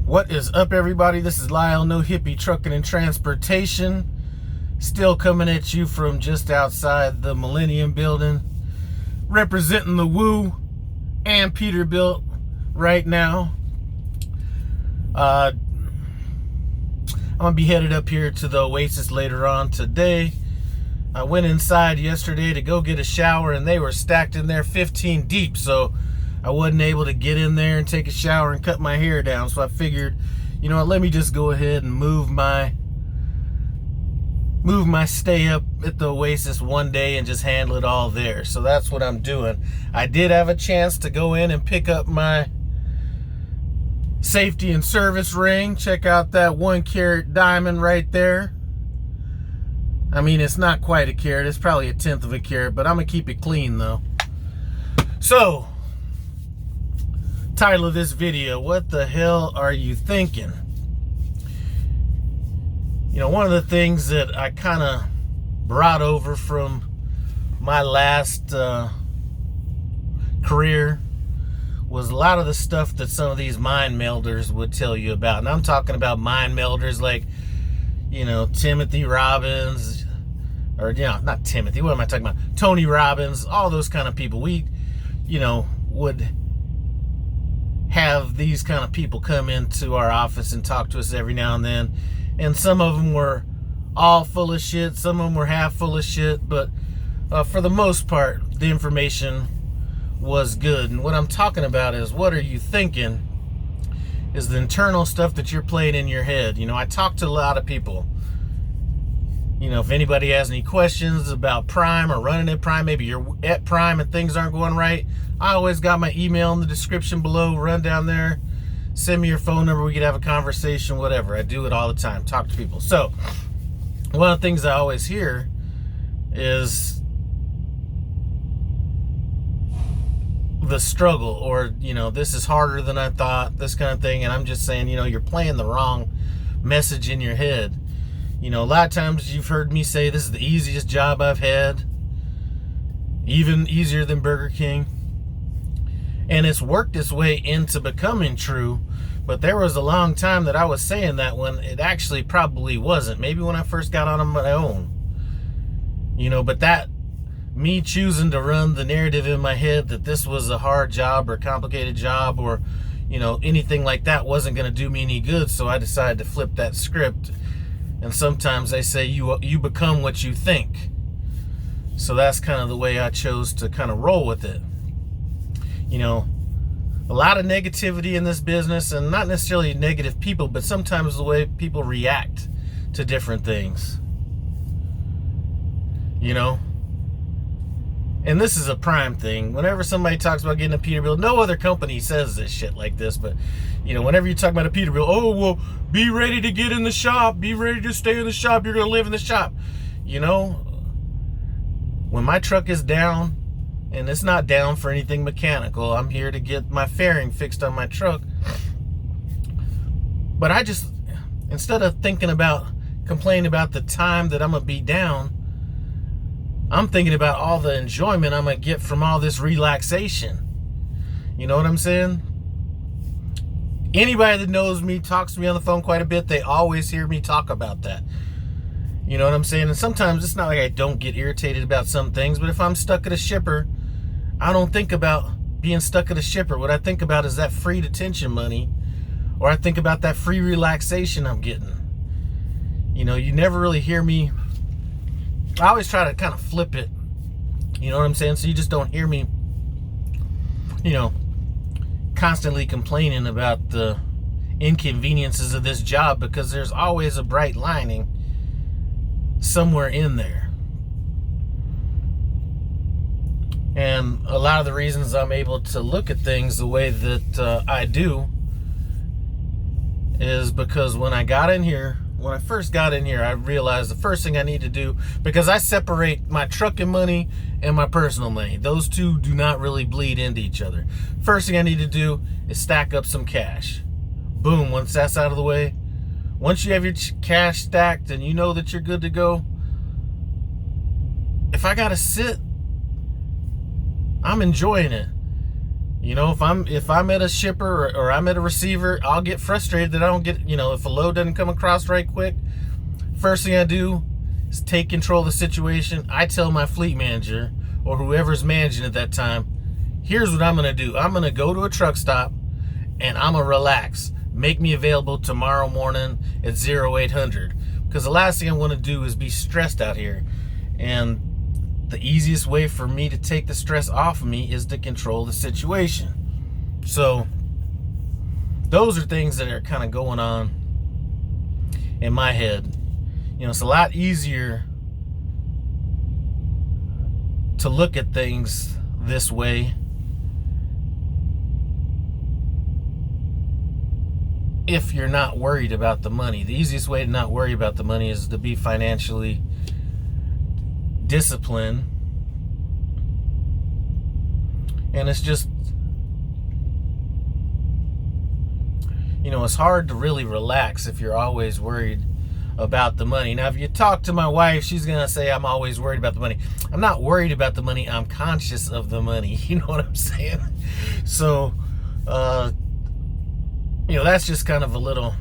What is up, everybody? This is Lyle, No Hippie Trucking and Transportation. Still coming at you from just outside the Millennium Building, representing the Woo and Peterbilt right now. I'm gonna be headed up here to the Oasis later on today. I went inside yesterday to go get a shower, and they were stacked in there 15 deep, so I wasn't able to get in there and take a shower and cut my hair down. So I figured, you know what, let me just go ahead and move my stay up at the Oasis one day and just handle it all there. So that's what I'm doing. I did have a chance to go in and pick up my safety and service ring. Check out that 1-carat diamond right there. I mean, it's not quite a carat, it's probably 1/10 of a carat, but I'm gonna keep it clean though. So, title of this video, what the hell are you thinking? You know, one of the things that I kind of brought over from my last career was a lot of the stuff that some of these mind melders would tell you about. And I'm talking about mind melders like, you know, Timothy Robbins, or, you know, not Timothy, what am I talking about? Tony Robbins, all those kind of people. We, you know, would have these kind of people come into our office and talk to us every now and then. And some of them were all full of shit, some of them were half full of shit, but for the most part, the information was good. And what I'm talking about is, what are you thinking, is the internal stuff that you're playing in your head. You know, I talk to a lot of people. You know, if anybody has any questions about Prime or running at Prime, maybe you're at Prime and things aren't going right, I always got my email in the description below. Run down there, send me your phone number, we could have a conversation, whatever. I do it all the time, talk to people. So, one of the things I always hear is the struggle, or, you know, this is harder than I thought, this kind of thing. And I'm just saying, you know, you're playing the wrong message in your head. You know, a lot of times you've heard me say this is the easiest job I've had, even easier than Burger King. And it's worked its way into becoming true, but there was a long time that I was saying that when it actually probably wasn't. Maybe when I first got on my own. You know, but that, me choosing to run the narrative in my head that this was a hard job or complicated job or, you know, anything like that wasn't going to do me any good, so I decided to flip that script. And sometimes they say you become what you think. So that's kind of the way I chose to kind of roll with it. You know, a lot of negativity in this business, and not necessarily negative people, but sometimes the way people react to different things. You know? And this is a Prime thing. Whenever somebody talks about getting a Peterbilt, no other company says this shit like this, but, you know, whenever you talk about a Peterbilt, oh, well, be ready to get in the shop, be ready to stay in the shop, you're going to live in the shop. You know, when my truck is down, and it's not down for anything mechanical, I'm here to get my fairing fixed on my truck. But I just, instead of thinking about, complaining about the time that I'm going to be down, I'm thinking about all the enjoyment I'm going to get from all this relaxation. You know what I'm saying? Anybody that knows me, talks to me on the phone quite a bit, they always hear me talk about that. You know what I'm saying? And sometimes it's not like I don't get irritated about some things, but if I'm stuck at a shipper, I don't think about being stuck at a shipper. What I think about is that free detention money, or I think about that free relaxation I'm getting. You know, you never really hear me. I always try to kind of flip it. You know what I'm saying? So you just don't hear me, you know, constantly complaining about the inconveniences of this job, because there's always a bright lining somewhere in there. And a lot of the reasons I'm able to look at things the way that I do is because when I first got in here, I realized the first thing I need to do, because I separate my trucking money and my personal money. Those two do not really bleed into each other. First thing I need to do is stack up some cash. Boom, once that's out of the way, once you have your cash stacked and you know that you're good to go, if I gotta sit, I'm enjoying it. You know, if I'm at a shipper or I'm at a receiver, I'll get frustrated that I don't get, if a load doesn't come across right quick. First thing I do is take control of the situation. I tell my fleet manager or whoever's managing at that time, here's what I'm going to do. I'm going to go to a truck stop and I'm going to relax. Make me available tomorrow morning at 0800. Because the last thing I want to do is be stressed out here. And the easiest way for me to take the stress off of me is to control the situation. So those are things that are kind of going on in my head. It's a lot easier to look at things this way if you're not worried about the money. The easiest way to not worry about the money is to be financially disciplined. And it's just, it's hard to really relax if you're always worried about the money. Now, if you talk to my wife, she's going to say I'm always worried about the money. I'm not worried about the money. I'm conscious of the money. You know what I'm saying? So, that's just kind of a little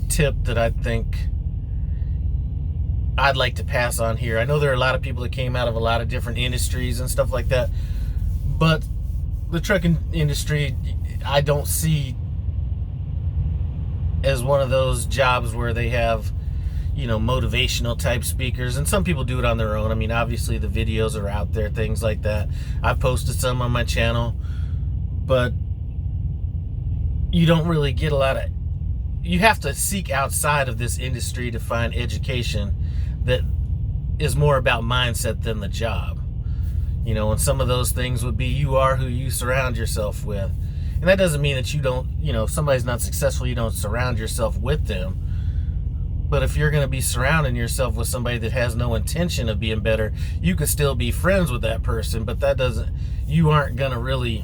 tip that I think I'd like to pass on here. I know there are a lot of people that came out of a lot of different industries and stuff like that, but the trucking industry, I don't see as one of those jobs where they have, motivational type speakers. And some people do it on their own. I mean, obviously the videos are out there, things like that. I've posted some on my channel, but you don't really get a lot of, you have to seek outside of this industry to find education that is more about mindset than the job. And some of those things would be, you are who you surround yourself with. And that doesn't mean that you don't, if somebody's not successful, you don't surround yourself with them. But if you're going to be surrounding yourself with somebody that has no intention of being better, you could still be friends with that person, but that doesn't, you aren't going to really,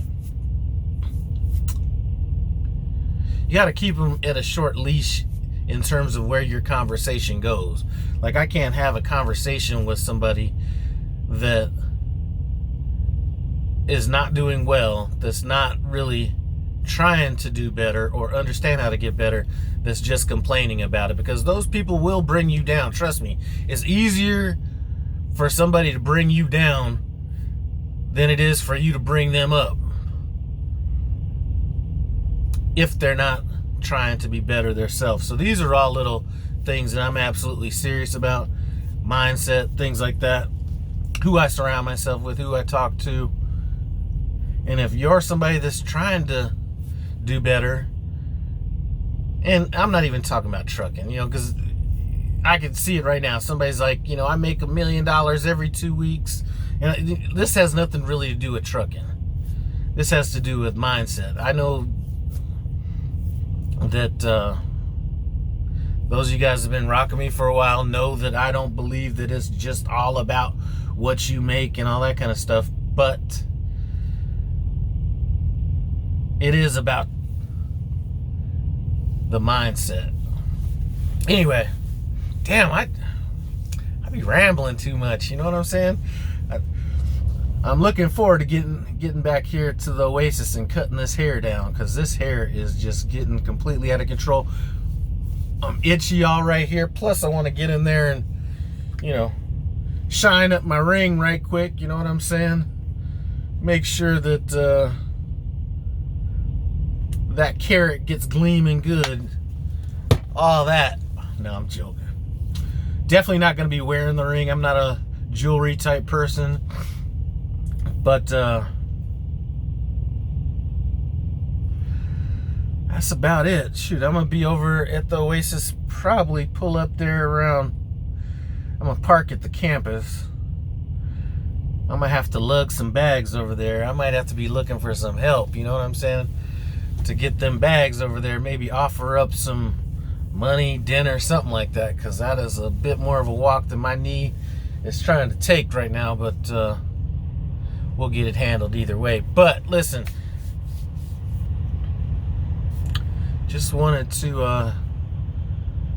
you got to keep them at a short leash in terms of where your conversation goes. Like, I can't have a conversation with somebody that is not doing well, that's not really trying to do better or understand how to get better, that's just complaining about it, because those people will bring you down. Trust me, it's easier for somebody to bring you down than it is for you to bring them up if they're not trying to be better themselves. So these are all little things that I'm absolutely serious about. Mindset, things like that. Who I surround myself with, who I talk to. And if you're somebody that's trying to do better, and I'm not even talking about trucking, because I can see it right now. Somebody's like, I make $1 million every 2 weeks. And this has nothing really to do with trucking. This has to do with mindset. I know that those of you guys that have been rocking me for a while know that I don't believe that it's just all about what you make and all that kind of stuff, but it is about the mindset. Anyway, damn, I be rambling too much, you know what I'm saying? I'm looking forward to getting back here to the Oasis and cutting this hair down, because this hair is just getting completely out of control. I'm itchy all right here. Plus, I want to get in there and, shine up my ring right quick. You know what I'm saying? Make sure that that carrot gets gleaming good. All that. No, I'm joking. Definitely not going to be wearing the ring. I'm not a jewelry type person. But that's about it. Shoot, I'm going to be over at the Oasis, probably pull up there around, I'm going to park at the campus. I might have to lug some bags over there. I might have to be looking for some help, you know what I'm saying? To get them bags over there, maybe offer up some money, dinner, something like that, because that is a bit more of a walk than my knee is trying to take right now, but we'll get it handled either way. But listen, just wanted to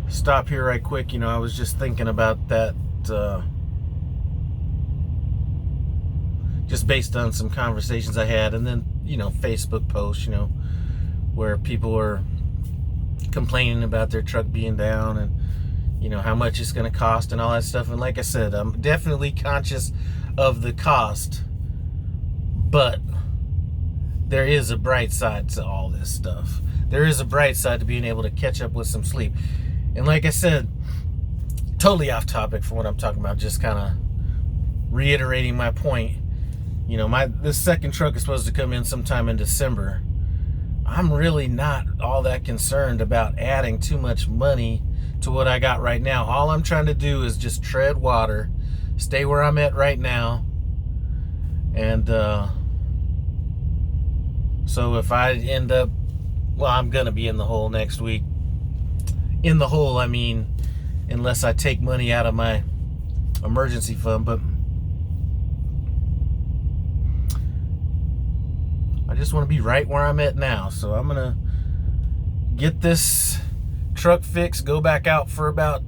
stop here right quick. I was just thinking about that, just based on some conversations I had, and then Facebook posts, where people are complaining about their truck being down and, how much it's going to cost and all that stuff. And like I said, I'm definitely conscious of the cost, but there is a bright side to all this stuff. There is a bright side to being able to catch up with some sleep. And like I said, totally off topic from what I'm talking about, just kind of reiterating my point. This second truck is supposed to come in sometime in December. I'm really not all that concerned about adding too much money to what I got right now. All I'm trying to do is just tread water, stay where I'm at right now. And so if I end up, I'm going to be in the hole next week. In the hole, I mean, unless I take money out of my emergency fund. But I just want to be right where I'm at now. So I'm going to get this truck fixed, go back out for about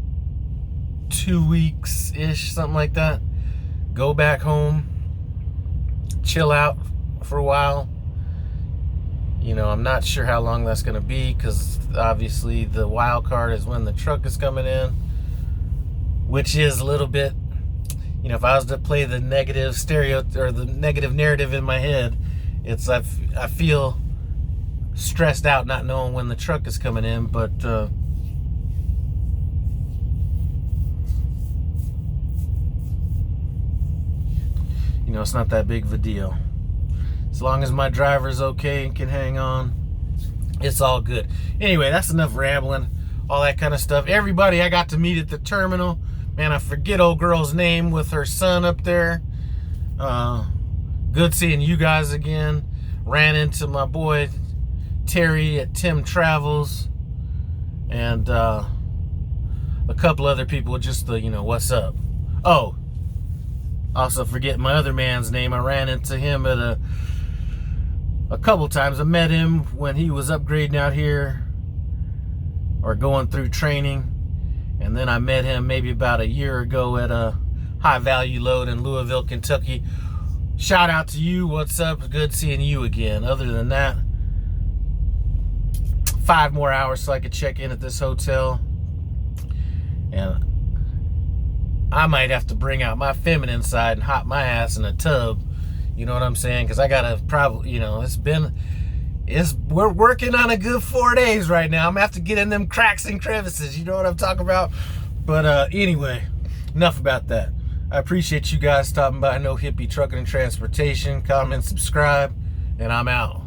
2 weeks-ish, something like that. Go back home, chill out for a while. I'm not sure how long that's going to be, because obviously the wild card is when the truck is coming in, which is a little bit, if I was to play the negative the negative narrative in my head, it's I feel stressed out not knowing when the truck is coming in. But it's not that big of a deal. As long as my driver's okay and can hang on, it's all good. Anyway, that's enough rambling, all that kind of stuff. Everybody I got to meet at the terminal, man, I forget old girl's name with her son up there. Good seeing you guys again. Ran into my boy Terry at Tim Travels, and a couple other people, just the what's up. Oh, also forget my other man's name. I ran into him at a couple times. I met him when he was upgrading out here or going through training, and then I met him maybe about a year ago at a high value load in Louisville, Kentucky. Shout out to you. What's up? Good seeing you again. Other than that, 5 more hours so I could check in at this hotel, and I might have to bring out my feminine side and hop my ass in a tub. You know what I'm saying? Because I gotta probably, we're working on a good 4 days right now. I'm gonna have to get in them cracks and crevices. You know what I'm talking about? But anyway, enough about that. I appreciate you guys stopping by. No Hippie Trucking and Transportation. Comment, subscribe, and I'm out.